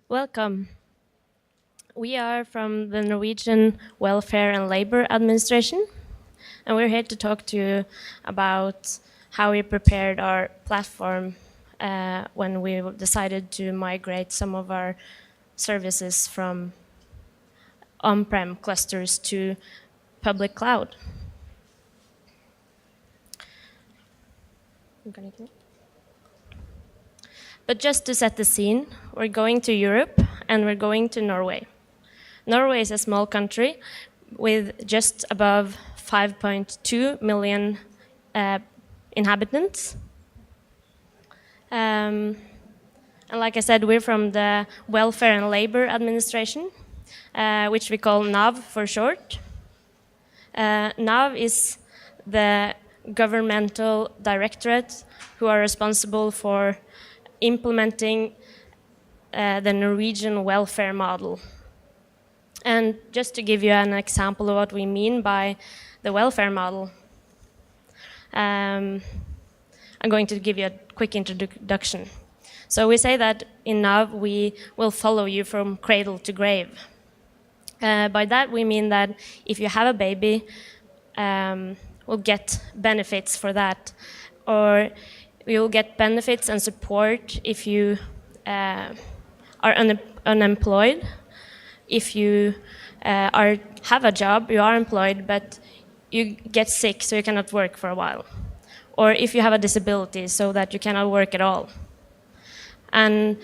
Welcome. We are from the Norwegian Welfare and Labor Administration, and we're here to talk to you about how we prepared our platform when we decided to migrate some of our services from on-prem clusters to public cloud. But just to set the scene, we're going to Europe and we're going to Norway. Norway is a small country with just above 5.2 million inhabitants. And like I said, we're from the Welfare and Labor Administration, which we call NAV for short. NAV is the governmental directorate who are responsible for implementing the Norwegian welfare model. And just to give you an example of what we mean by the welfare model, I'm going to give you a quick introduction. So we say that in NAV we will follow you from cradle to grave. By that we mean that if you have a baby, we'll get benefits for that, or we will get benefits and support if you are unemployed. If you have a job, you are employed, but you get sick, so you cannot work for a while. Or if you have a disability, so that you cannot work at all. And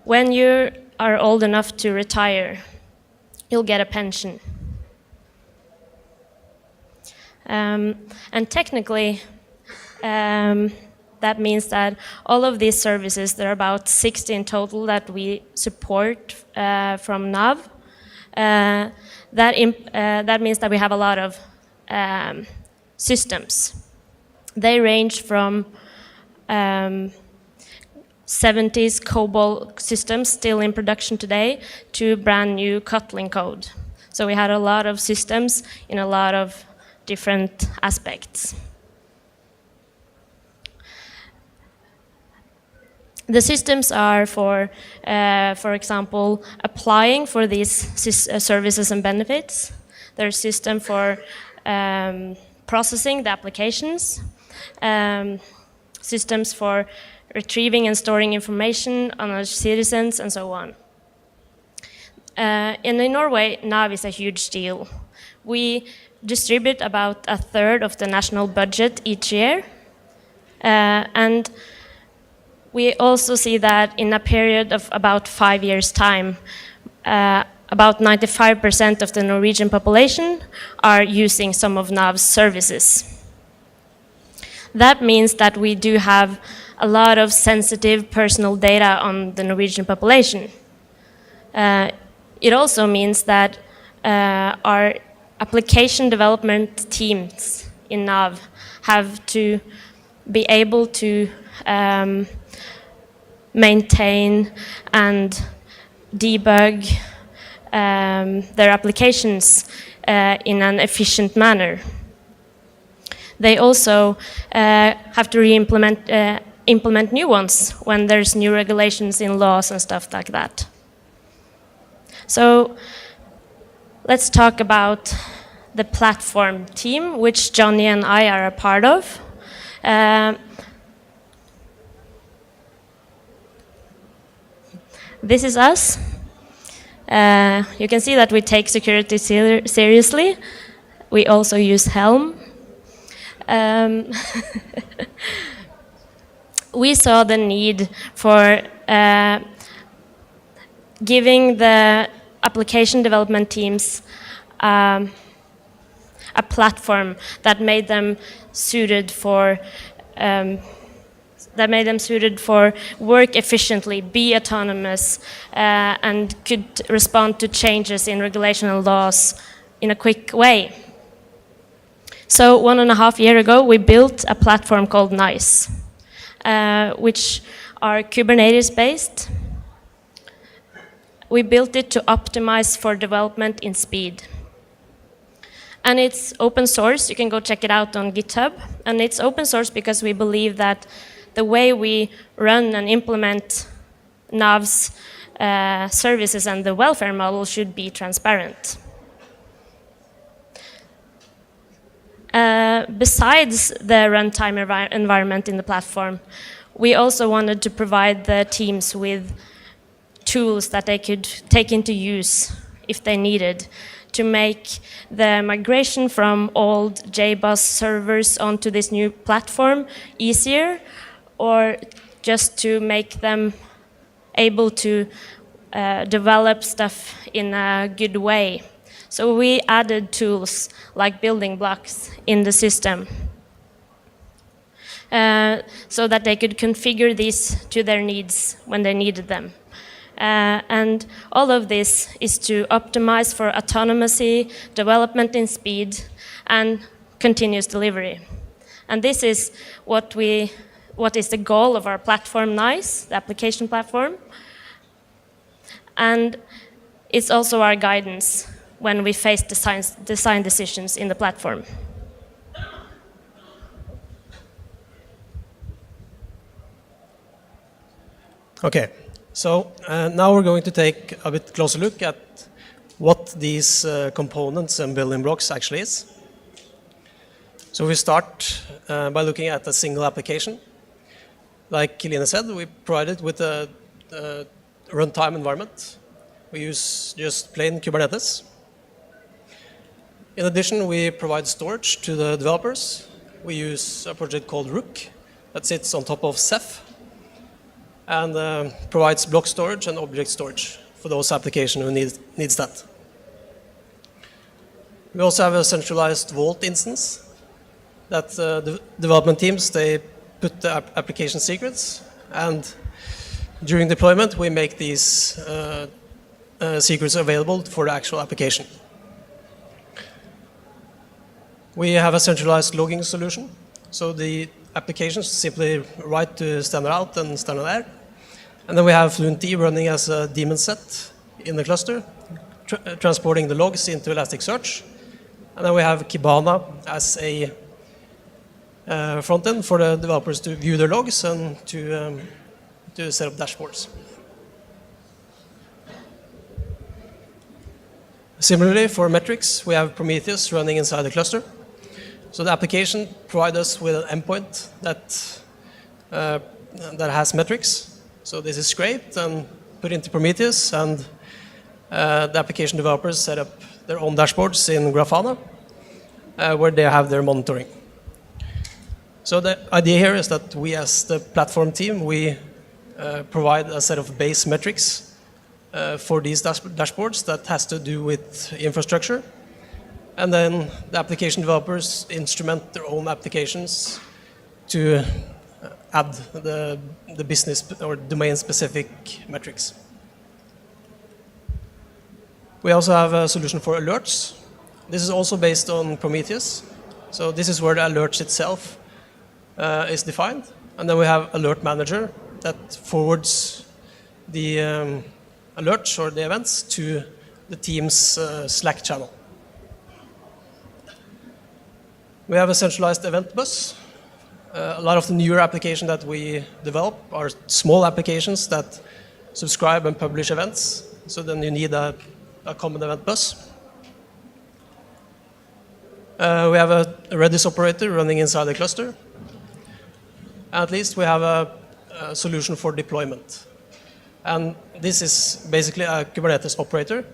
when you are old enough to retire, you'll get a pension. And technically, that means that all of these services, there are about 60 in total that we support from NAV. That means that we have a lot of systems. They range from 70s COBOL systems still in production today to brand new Kotlin code. So we had a lot of systems in a lot of different aspects. The systems are for example, applying for these services and benefits. There's a system for processing the applications, systems for retrieving and storing information on our citizens, and so on. In Norway, NAV is a huge deal. We distribute about a third of the national budget each year, and we also see that in a period of about 5 years' time, about 95% of the Norwegian population are using some of NAV's services. That means that we do have a lot of sensitive personal data on the Norwegian population. It also means that our application development teams in NAV have to be able to maintain and debug their applications in an efficient manner. They also have to implement new ones when there's new regulations in laws and stuff like that. So let's talk about the platform team, which Johnny and I are a part of. This is us. You can see that we take security seriously. We also use Helm. We saw the need for giving the application development teams a platform that made them suited for work efficiently, be autonomous, and could respond to changes in regulation and laws in a quick way. So 1.5 years ago, we built a platform called NICE, which are Kubernetes-based. We built it to optimize for development in speed. And it's open source. You can go check it out on GitHub. And it's open source because we believe that the way we run and implement NAV's services and the welfare model should be transparent. Besides the runtime environment in the platform, we also wanted to provide the teams with tools that they could take into use if they needed to make the migration from old JBoss servers onto this new platform easier, or just to make them able to develop stuff in a good way. So we added tools like building blocks in the system so that they could configure these to their needs when they needed them. And all of this is to optimize for autonomous development in speed and continuous delivery. And this is what is the goal of our platform NICE, the application platform. And it's also our guidance when we face design decisions in the platform. Okay, so now we're going to take a bit closer look at what these components and building blocks actually is. So we start by looking at a single application. Like Line said, we provide it with a runtime environment. We use just plain Kubernetes. In addition, we provide storage to the developers. We use a project called Rook that sits on top of Ceph and provides block storage and object storage for those applications who needs that. We also have a centralized Vault instance that the development teams, they put the application secrets, and during deployment we make these secrets available for the actual application. We have a centralized logging solution, so the applications simply write to standard out and standard air. And then we have FluentD running as a daemon set in the cluster, transporting the logs into Elasticsearch. And then we have Kibana as a front end for the developers to view their logs and to set up dashboards. Similarly, for metrics, we have Prometheus running inside the cluster. So the application provides us with an endpoint that has metrics. So this is scraped and put into Prometheus, and the application developers set up their own dashboards in Grafana, where they have their monitoring. So the idea here is that we, as the platform team, we provide a set of base metrics for these dashboards that has to do with infrastructure. And then the application developers instrument their own applications to add the business or domain-specific metrics. We also have a solution for alerts. This is also based on Prometheus. So this is where the alerts itself is defined. And then we have Alert Manager that forwards the alerts or the events to the team's Slack channel. We have a centralized event bus. A lot of the newer applications that we develop are small applications that subscribe and publish events. So then you need a common event bus. We have a Redis operator running inside the cluster. At least we have a solution for deployment. And this is basically a Kubernetes operator.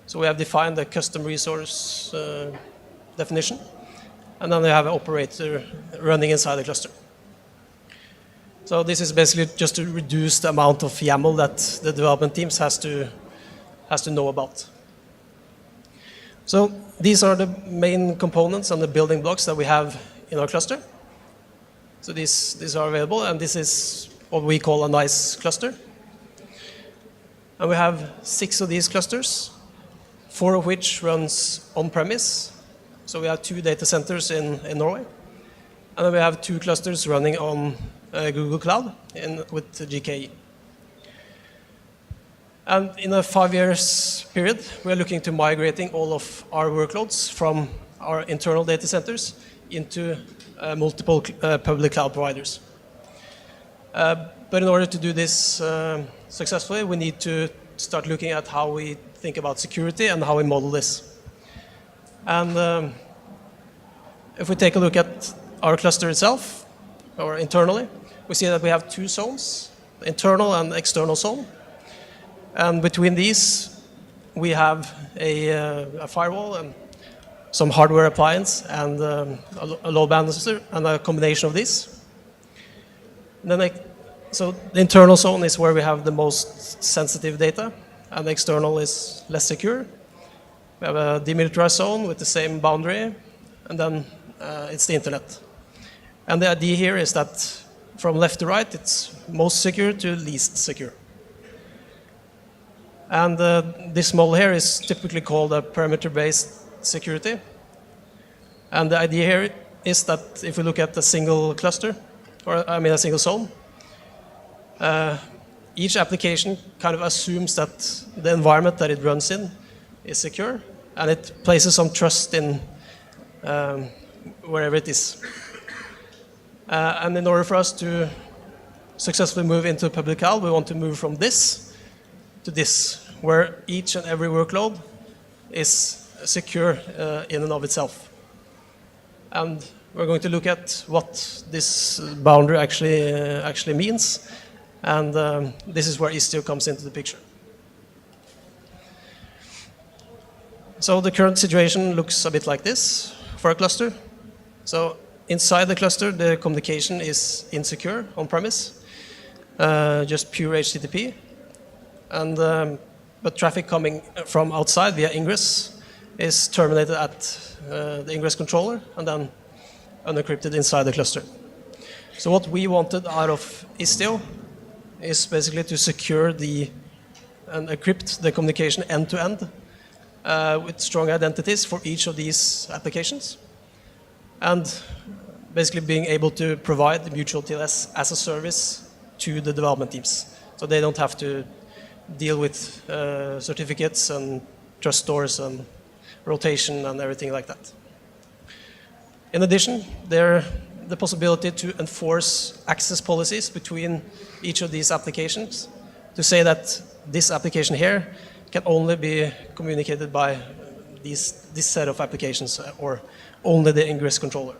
So we have defined a custom resource definition. And then we have an operator running inside the cluster. So this is basically just to reduce the amount of YAML that the development teams has to know about. So these are the main components and the building blocks that we have in our cluster. So these are available, and this is what we call a NICE cluster. And we have 6 of these clusters, 4 of which runs on-premise. So we have 2 data centers in Norway. And then we have 2 clusters running on Google Cloud with GKE. And in a 5 years period, we are looking to migrating all of our workloads from our internal data centers into multiple public cloud providers. But in order to do this successfully, we need to start looking at how we think about security and how we model this. And if we take a look at our cluster itself, or internally, we see that we have two zones, internal and external zone. And between these, we have a firewall and some hardware appliance and a load balancer and a combination of these. And then so the internal zone is where we have the most sensitive data, and the external is less secure. We have a demilitarized zone with the same boundary, and then it's the internet. And the idea here is that from left to right, it's most secure to least secure. And this model here is typically called a perimeter-based security. And the idea here is that if we look at a single cluster, or I mean a single zone, each application kind of assumes that the environment that it runs in is secure, and it places some trust in wherever it is. And in order for us to successfully move into public cloud, we want to move from this to this, where each and every workload is secure in and of itself. And we're going to look at what this boundary actually means, and this is where Istio comes into the picture. So the current situation looks a bit like this for a cluster. So inside the cluster, the communication is insecure on-premise, just pure HTTP. And, but traffic coming from outside via ingress is terminated at the ingress controller and then unencrypted inside the cluster. So what we wanted out of Istio is basically to secure and encrypt the communication end-to-end with strong identities for each of these applications, and basically being able to provide mutual TLS as a service to the development teams, so they don't have to deal with certificates and trust stores and rotation and everything like that. In addition, the possibility to enforce access policies between each of these applications, to say that this application here can only be communicated by this set of applications or only the ingress controller.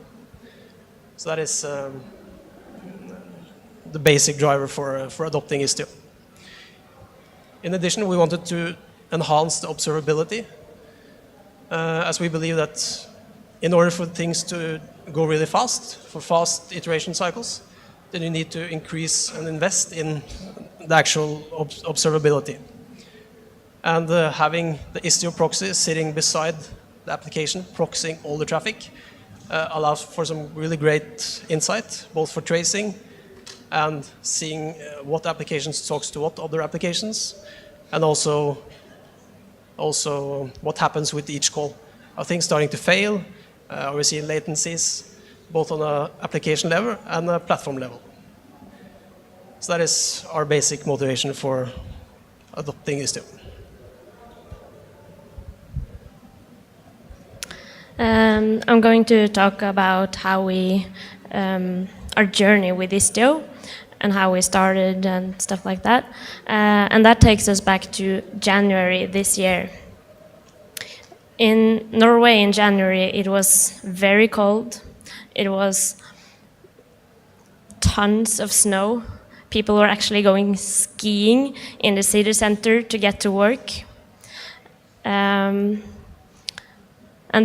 So that is the basic driver for adopting Istio. In addition, we wanted to enhance the observability, as we believe that in order for things to go really fast, for fast iteration cycles, then you need to increase and invest in the actual observability. And having the Istio proxy sitting beside the application, proxying all the traffic, allows for some really great insight, both for tracing and seeing what applications talks to what other applications, and also what happens with each call. Are things starting to fail? Are we seeing latencies, both on an application level and a platform level? So that is our basic motivation for adopting Istio. I'm going to talk about how our journey with Istio and how we started and stuff like that. And that takes us back to January this year. In Norway in January, it was very cold. It was tons of snow. People were actually going skiing in the city center to get to work. And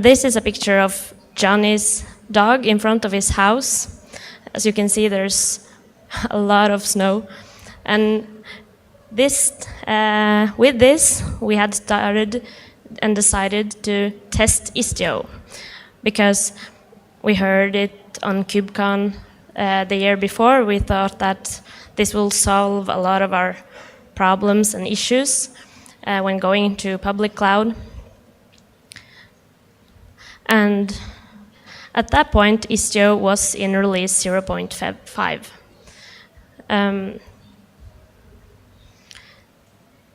this is a picture of Johnny's dog in front of his house. As you can see, there's a lot of snow. And with this, we had started and decided to test Istio, because we heard it on KubeCon the year before. We thought that this will solve a lot of our problems and issues when going to public cloud. And at that point, Istio was in release 0.5.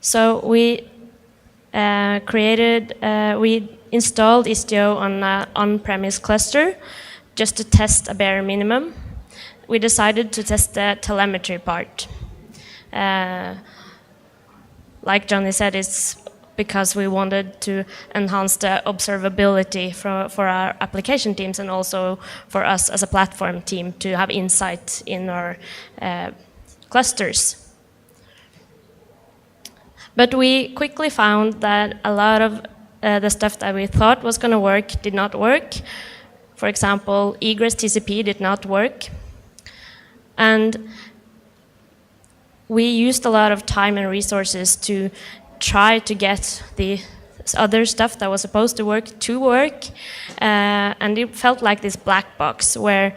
So we we installed Istio on an on-premise cluster just to test a bare minimum. We decided to test the telemetry part. like Johnny said, it's because we wanted to enhance the observability for our application teams and also for us as a platform team to have insight in our clusters. But we quickly found that a lot of the stuff that we thought was going to work did not work. For example, egress TCP did not work. And we used a lot of time and resources to try to get the other stuff that was supposed to work, and it felt like this black box where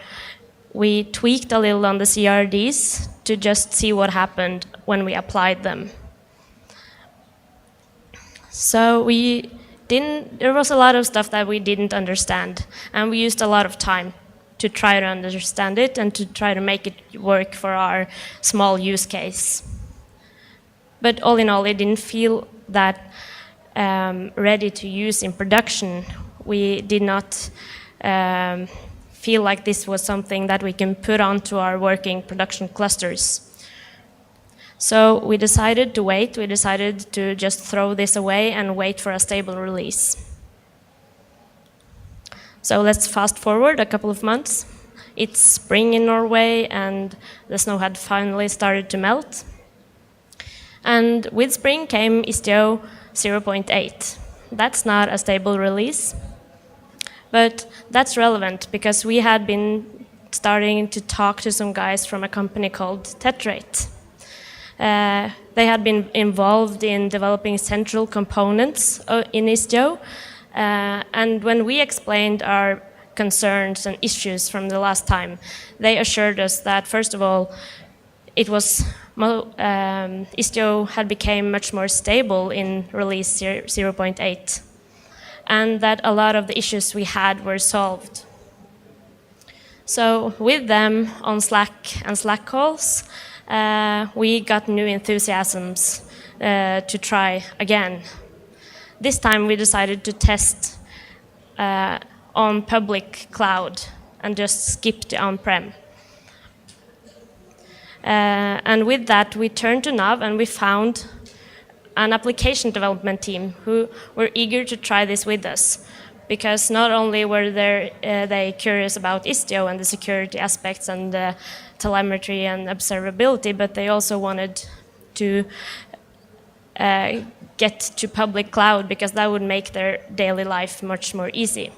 we tweaked a little on the CRDs to just see what happened when we applied them. So there was a lot of stuff that we didn't understand, and we used a lot of time to try to understand it and to try to make it work for our small use case. But all in all, it didn't feel that ready to use in production. We did not feel like this was something that we can put onto our working production clusters. So we decided to wait. We decided to just throw this away and wait for a stable release. So let's fast forward a couple of months. It's spring in Norway, and the snow had finally started to melt. And with spring came Istio 0.8. That's not a stable release, but that's relevant because we had been starting to talk to some guys from a company called Tetrate. They had been involved in developing central components in Istio, and when we explained our concerns and issues from the last time, they assured us that, first of all, Istio had become much more stable in release 0.8, and that a lot of the issues we had were solved. So with them on Slack and Slack calls, we got new enthusiasms to try again. This time we decided to test on public cloud and just skip the on-prem. And with that, we turned to Nav and we found an application development team who were eager to try this with us. Because not only were they curious about Istio and the security aspects and the telemetry and observability, but they also wanted to get to public cloud because that would make their daily life much more easy.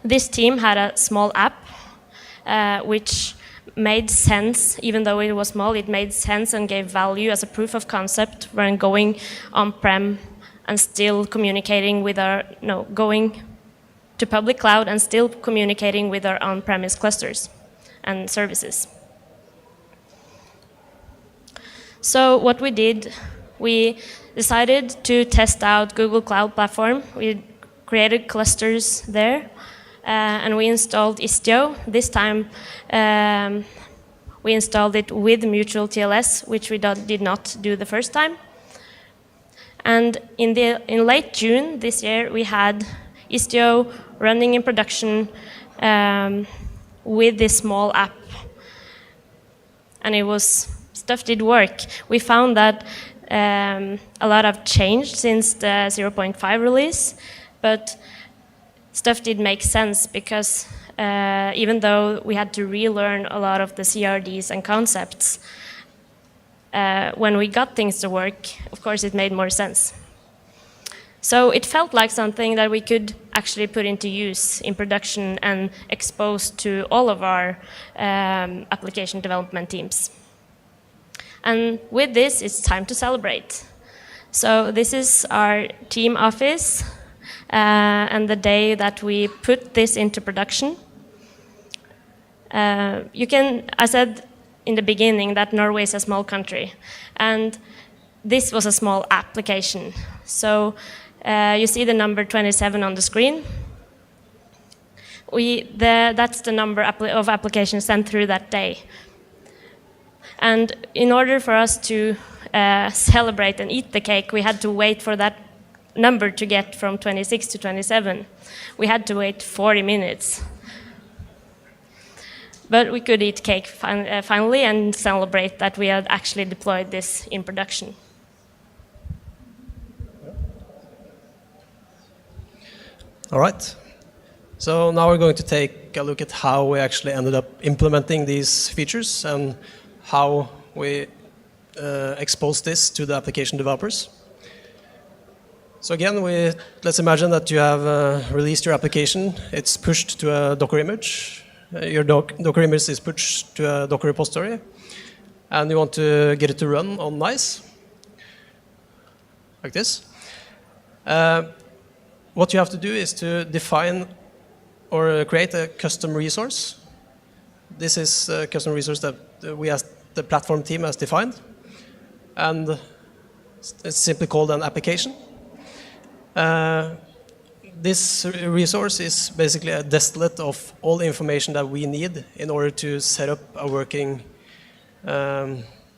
This team had a small app which made sense. Even though it was small, it made sense and gave value as a proof of concept when going on-prem and still communicating with going to public cloud and still communicating with our on-premise clusters and services. So what we did, we decided to test out Google Cloud Platform. We created clusters there, and we installed Istio. This time, we installed it with mutual TLS, which we did not do the first time. And in late June this year, we had Istio running in production with this small app. And stuff did work. We found that a lot have changed since the 0.5 release, but stuff did make sense because even though we had to relearn a lot of the CRDs and concepts, when we got things to work, of course, it made more sense. So it felt like something that we could actually put into use in production and expose to all of our application development teams. And with this, it's time to celebrate. So this is our team office and the day that we put this into production. I said in the beginning that Norway is a small country, and this was a small application. So you see the number 27 on the screen. That's the number of applications sent through that day. And in order for us to celebrate and eat the cake, we had to wait for that number to get from 26 to 27. We had to wait 40 minutes. But we could eat cake finally and celebrate that we had actually deployed this in production. All right. So now we're going to take a look at how we actually ended up implementing these features and how we expose this to the application developers. So again, let's imagine that you have released your application. It's pushed to a Docker image. Your Docker image is pushed to a Docker repository, and you want to get it to run on NICE, like this. What you have to do is to define or create a custom resource. This is a custom resource that we as the platform team has defined, and it's simply called an application. This resource is basically a distillate of all the information that we need in order to set up a working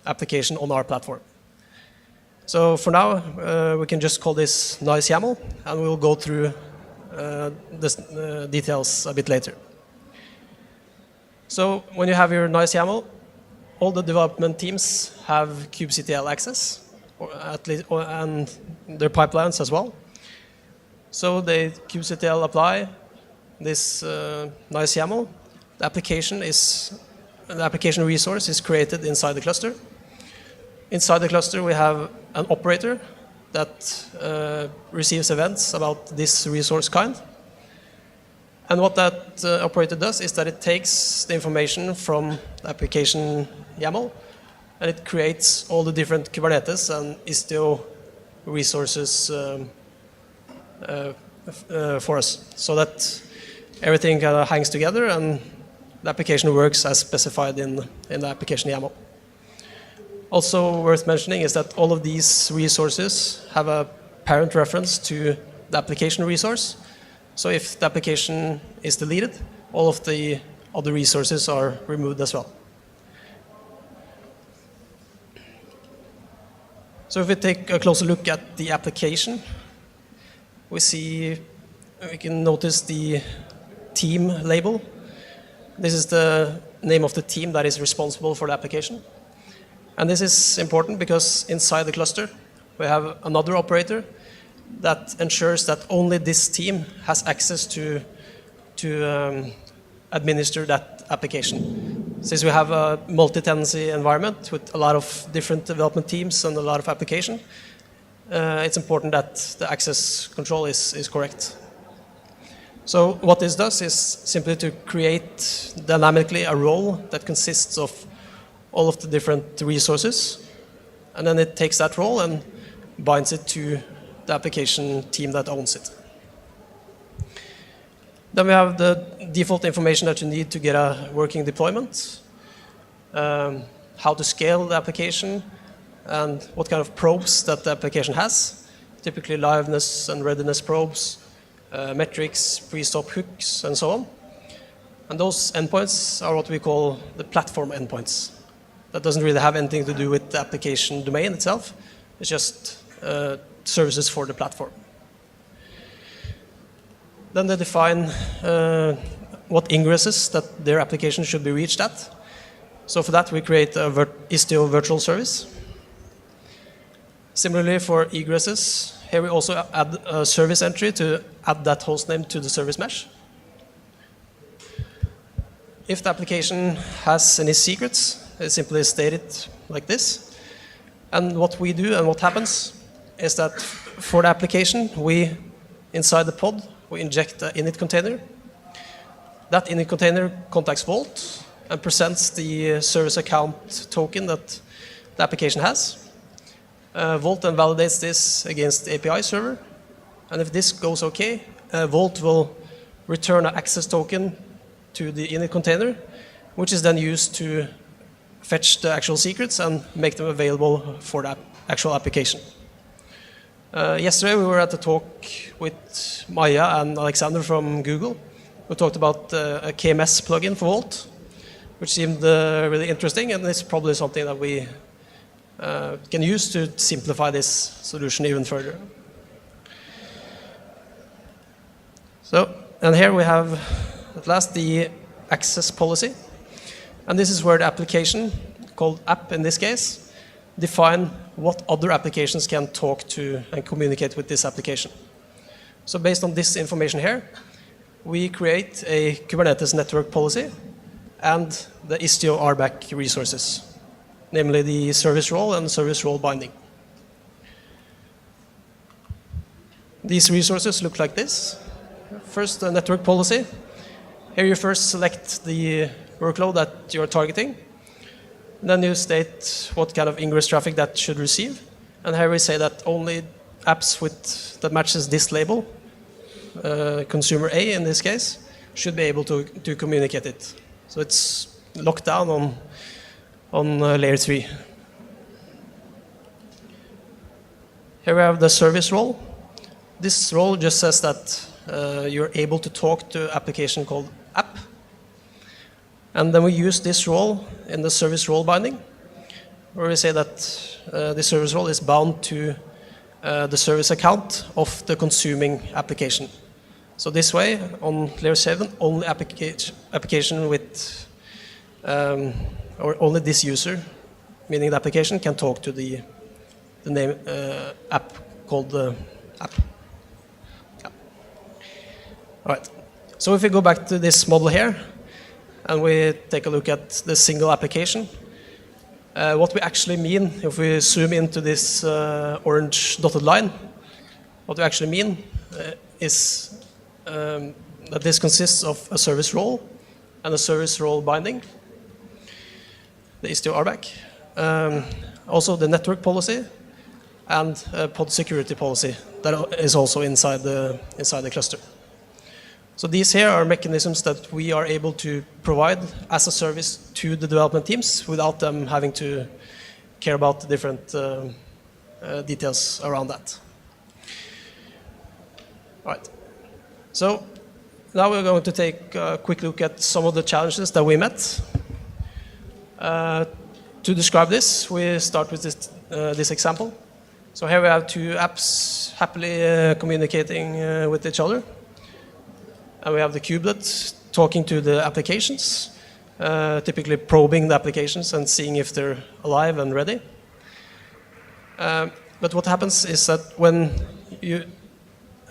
application on our platform. So for now, we can just call this NICE YAML, and we'll go through the details a bit later. So when you have your NICE YAML, all the development teams have kubectl access, and their pipelines as well. So they kubectl apply this NICE YAML. The application resource is created inside the cluster. Inside the cluster, we have an operator that receives events about this resource kind. And what that operator does is that it takes the information from the application YAML, and it creates all the different Kubernetes and Istio resources for us, so that everything kind of hangs together and the application works as specified in the application YAML. Also worth mentioning is that all of these resources have a parent reference to the application resource. So if the application is deleted, all of the other resources are removed as well. So if we take a closer look at the application, we can notice the team label. This is the name of the team that is responsible for the application. And this is important because inside the cluster, we have another operator that ensures that only this team has access to administer that application. Since we have a multi-tenancy environment with a lot of different development teams and a lot of application, it's important that the access control is correct. So what this does is simply to create dynamically a role that consists of all of the different resources, and then it takes that role and binds it to the application team that owns it. Then we have the default information that you need to get a working deployment, how to scale the application, and what kind of probes that the application has, typically liveness and readiness probes, metrics, pre-stop hooks, and so on. And those endpoints are what we call the platform endpoints. That doesn't really have anything to do with the application domain itself. It's just services for the platform. Then they define what ingresses that their application should be reached at. So for that, we create a Istio virtual service. Similarly, for egresses, here we also add a service entry to add that hostname to the service mesh. If the application has any secrets, it's simply stated like this. And what we do and what happens is that for the application, inside the pod, we inject an init container. That init container contacts Vault and presents the service account token that the application has. Vault then validates this against the API server. And if this goes okay, Vault will return an access token to the init container, which is then used to fetch the actual secrets and make them available for the actual application. Yesterday we were at a talk with Maya and Alexander from Google. We talked about a KMS plugin for Vault, which seemed really interesting, and it's probably something that we can use to simplify this solution even further. So, and here we have at last the access policy. And this is where the application, called app in this case, define what other applications can talk to and communicate with this application. So based on this information here, we create a Kubernetes network policy and the Istio RBAC resources, namely the service role and service role binding. These resources look like this. First, the network policy. Here you first select the workload that you're targeting. Then you state what kind of ingress traffic that should receive. And here we say that only apps that matches this label, consumer A in this case, should be able to communicate it. So it's locked down on layer 3. Here we have the service role. This role just says that you're able to talk to an application called app. And then we use this role in the service role binding, where we say that the service role is bound to the service account of the consuming application. So this way, on layer 7, only application with, or only this user, meaning the application, can talk to the name app called the app. Yeah. All right. So if we go back to this model here, and we take a look at the single application, what we actually mean, if we zoom into this orange dotted line, what we actually mean is that this consists of a service role and a service role binding, the Istio RBAC, also the network policy, and a pod security policy that is also inside the cluster. So these here are mechanisms that we are able to provide as a service to the development teams without them having to care about the different details around that. All right. So now we're going to take a quick look at some of the challenges that we met. To describe this, we start with this example. So here we have two apps happily communicating with each other. And we have the kubelet talking to the applications, typically probing the applications and seeing if they're alive and ready. But what happens is that when you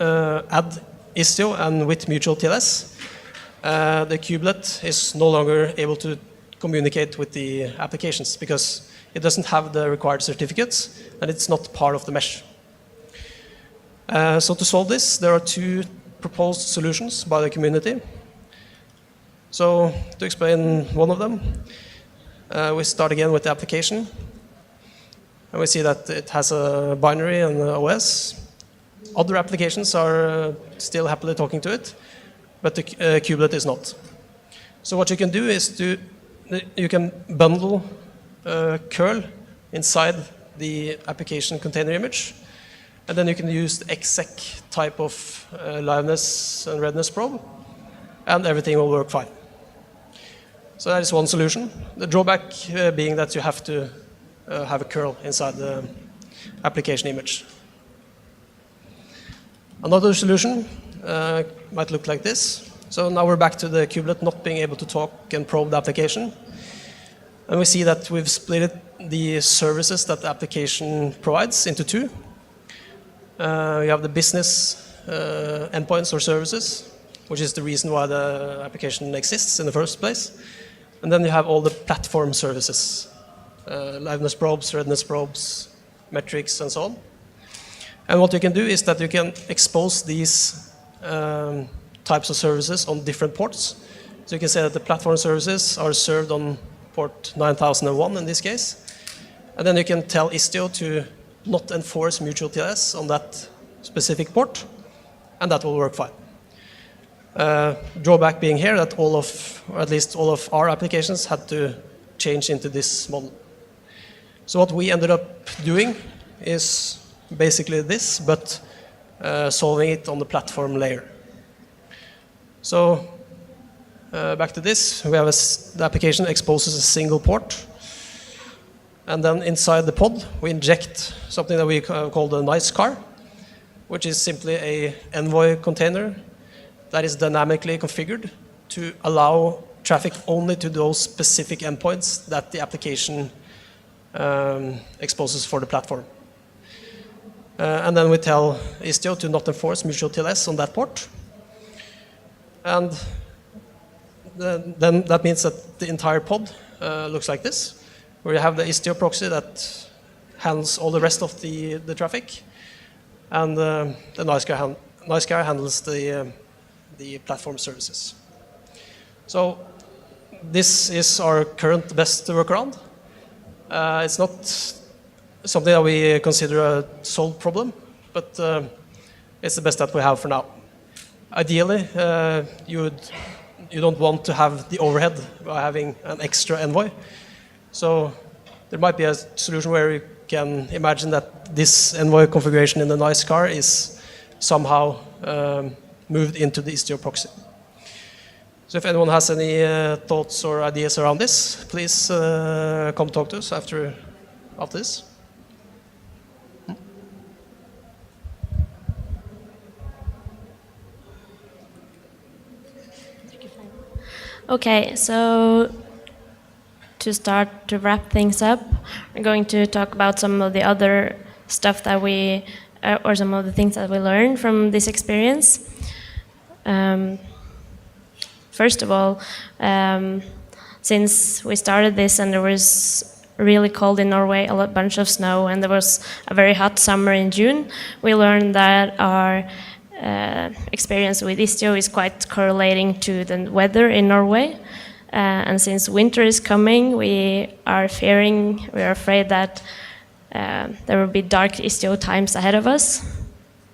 add Istio and with mutual TLS, the kubelet is no longer able to communicate with the applications because it doesn't have the required certificates and it's not part of the mesh. So to solve this, there are two proposed solutions by the community. So to explain one of them, we start again with the application. And we see that it has a binary and an OS. Other applications are still happily talking to it, but the kubelet is not. So what you can do is you can bundle curl inside the application container image. And then you can use the exec type of liveness and readiness probe, and everything will work fine. So that is one solution. The drawback being that you have to have a curl inside the application image. Another solution might look like this. So now we're back to the kubelet not being able to talk and probe the application. And we see that we've split the services that the application provides into two. You have the business endpoints or services, which is the reason why the application exists in the first place. And then you have all the platform services, liveness probes, readiness probes, metrics, and so on. And what you can do is that you can expose these types of services on different ports. So you can say that the platform services are served on port 9001 in this case. And then you can tell Istio to not enforce mutual TLS on that specific port, and that will work fine. Drawback being here that all of, or at least all of our applications had to change into this model. So what we ended up doing is basically this, but solving it on the platform layer. So back to this, we have the application exposes a single port. And then inside the pod, we inject something that we call the nice car, which is simply a Envoy container that is dynamically configured to allow traffic only to those specific endpoints that the application exposes for the platform. And then we tell Istio to not enforce mutual TLS on that port. And then that means that the entire pod looks like this, where you have the Istio proxy that handles all the rest of the traffic, and the nice guy handles the platform services. So this is our current best workaround. It's not something that we consider a solved problem, but it's the best that we have for now. Ideally, you don't want to have the overhead by having an extra Envoy. So there might be a solution where you can imagine that this Envoy configuration in the nice car is somehow moved into the Istio proxy. So if anyone has any thoughts or ideas around this, please come talk to us after this. Okay, so to start to wrap things up, we're going to talk about some of the other stuff that we, or some of the things that we learned from this experience. First of all, since we started this and there was really cold in Norway, a bunch of snow, and there was a very hot summer in June, we learned that our experience with Istio is quite correlating to the weather in Norway. And since winter is coming, we are afraid that there will be dark Istio times ahead of us,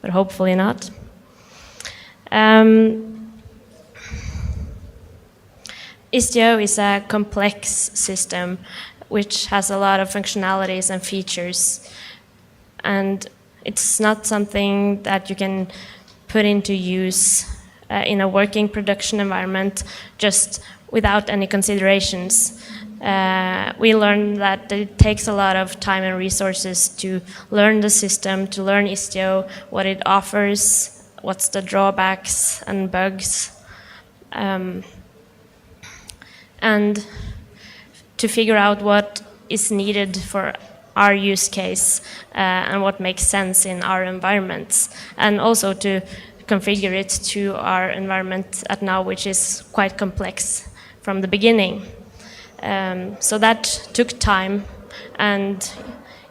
but hopefully not. Istio is a complex system which has a lot of functionalities and features, and it's not something that you can put into use in a working production environment just without any considerations. We learned that it takes a lot of time and resources to learn the system, to learn Istio, what it offers, what's the drawbacks and bugs, and to figure out what is needed for our use case and what makes sense in our environments, and also to configure it to our environment at now, which is quite complex from the beginning. So that took time, and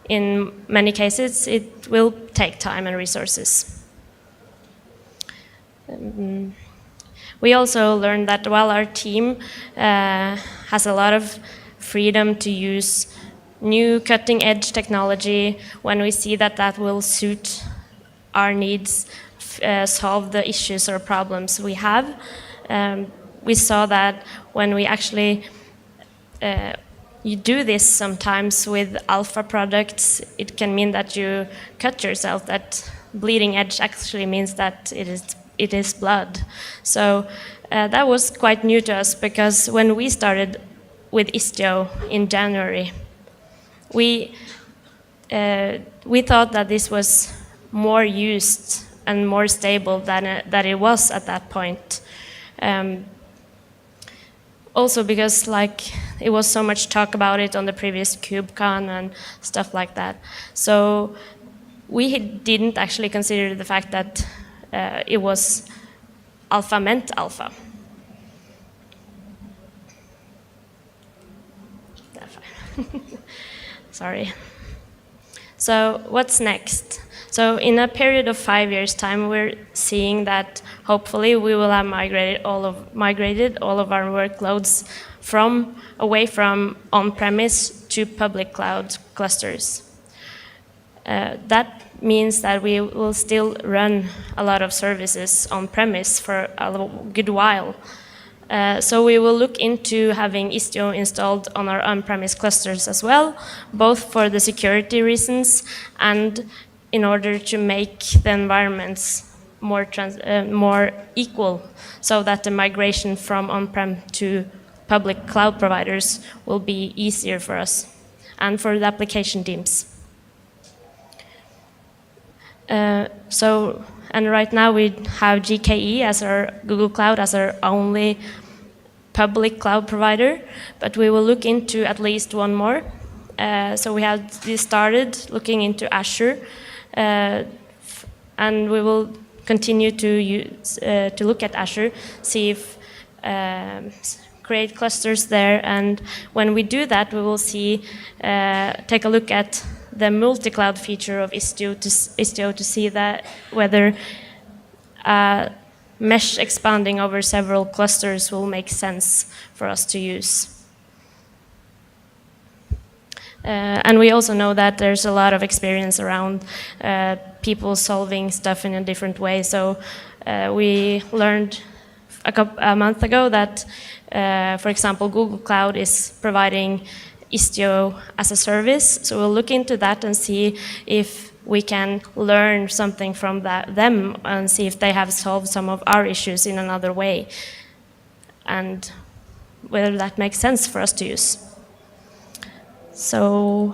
in many cases it will take time and resources. We also learned that while our team has a lot of freedom to use new cutting-edge technology, when we see that that will suit our needs, solve the issues or problems we have, we saw that when we actually you do this sometimes with alpha products, it can mean that you cut yourself. That bleeding edge actually means that it is blood. So that was quite new to us, because when we started with Istio in January, we thought that this was more used and more stable than it was at that point. Also because it was so much talk about it on the previous KubeCon and stuff like that. So we didn't actually consider the fact that it was alpha meant alpha. Sorry. So what's next? So in a period of 5 years' time, we're seeing that hopefully we will have migrated all of our workloads away from on-premise to public cloud clusters. That means that we will still run a lot of services on-premise for a good while. So we will look into having Istio installed on our on-premise clusters as well, both for the security reasons and in order to make the environments more equal, so that the migration from on-prem to public cloud providers will be easier for us and for the application teams. And right now we have GKE as our Google Cloud as our only public cloud provider, but we will look into at least one more. So we started looking into Azure And we will continue to look at Azure, see if create clusters there, and when we do that, we will take a look at the multi-cloud feature of Istio to see that whether mesh expanding over several clusters will make sense for us to use. And we also know that there's a lot of experience around people solving stuff in a different way. So we learned a month ago that, for example, Google Cloud is providing Istio as a service. So we'll look into that and see if we can learn something from them and see if they have solved some of our issues in another way, and whether that makes sense for us to use. So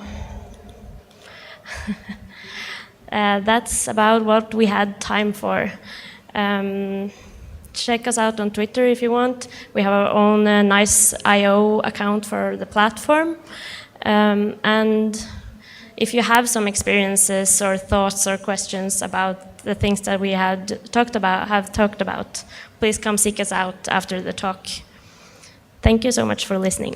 that's about what we had time for. Check us out on Twitter if you want. We have our own nice IO account for the platform. And if you have some experiences or thoughts or questions about the things that we have talked about, please come seek us out after the talk. Thank you so much for listening.